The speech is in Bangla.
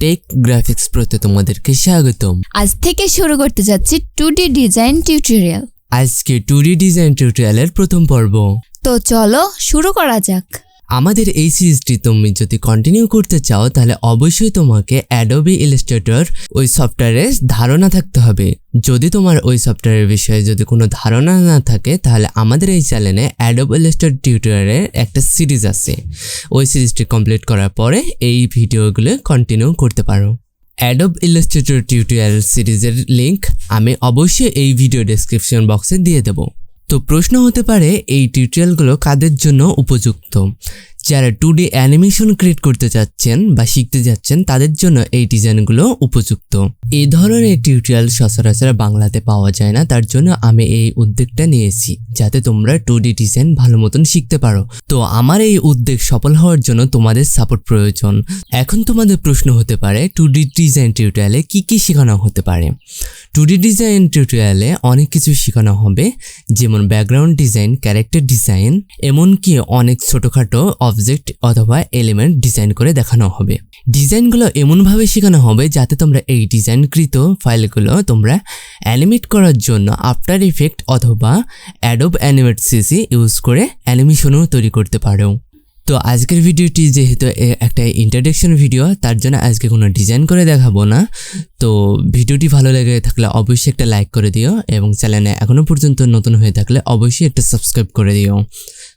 টেক গ্রাফিক্স প্রোতে তোমাদেরকে স্বাগতম। আজ থেকে শুরু করতে যাচ্ছি 2D ডিজাইন টিউটোরিয়াল। আজকে 2D ডিজাইন টিউটোরিয়ালের প্রথম পর্ব। তো চলো শুরু করা যাক। আমাদের এই সিরিজটি তুমি যদি কন্টিনিউ করতে চাও তাহলে অবশ্যই তোমাকে Adobe illustrator ওই সফটওয়্যারের ধারণা থাকতে হবে। যদি তোমার ওই সফটওয়্যারের বিষয়ে যদি কোনো ধারণা না থাকে তাহলে আমাদের এই চ্যানেলে Adobe illustrator টিউটোরিয়ালের একটা সিরিজ আছে। ওই সিরিজটি কমপ্লিট করার পরে এই ভিডিওগুলো কন্টিনিউ করতে পারো। Adobe illustrator টিউটোরিয়াল সিরিজের লিংক আমি অবশ্যই এই ভিডিও ডেসক্রিপশন বক্সে দিয়ে দেব। তো প্রশ্ন হতে পারে এই টিউটোরিয়ালগুলো কাদের জন্য উপযুক্ত? যারা 2D অ্যানিমেশন ক্রিয়েট করতে চাচ্ছেন বা শিখতে যাচ্ছেন তাদের জন্য এই ডিজাইনগুলো উপযুক্ত। এই ধরনের টিউটোরিয়াল সচরাচর বাংলাতে পাওয়া যায় না, তার জন্য আমি এই উদ্যোগটা নিয়েছি যাতে তোমরা 2D ডিজাইন ভালো মতন শিখতে পারো। তো আমার এই উদ্যোগ সফল হওয়ার জন্য তোমাদের সাপোর্ট প্রয়োজন। এখন তোমাদের প্রশ্ন হতে পারে 2D ডিজাইন টিউটোরিয়ালে কি শেখানো হতে পারে? 2D ডিজাইন টিউটোরিয়ালে অনেক কিছু শেখানো হবে, যেমন ব্যাকগ্রাউন্ড ডিজাইন, ক্যারেক্টার ডিজাইন, এমনকি অনেক ছোটোখাটো অবজেক্ট অথবা এলিমেন্ট ডিজাইন করে দেখানো হবে। ডিজাইনগুলো এমনভাবে শেখানো হবে যাতে তোমরা এই ডিজাইনকৃত ফাইলগুলো তোমরা অ্যানিমেট করার জন্য আফটার ইফেক্ট অথবা অ্যাডোব অ্যানিমেট সিসি ইউজ করে অ্যানিমেশনও তৈরি করতে পারো। তো আজকের ভিডিওটি যেহেতু একটা ইন্ট্রোডাকশন ভিডিও, তার জন্য আজকে কোনো ডিজাইন করে দেখাবো না। তো ভিডিওটি ভালো লেগে থাকলে অবশ্যই একটা লাইক করে দিও এবং চ্যানেলে এখনও পর্যন্ত নতুন হয়ে থাকলে অবশ্যই একটা সাবস্ক্রাইব করে দিও।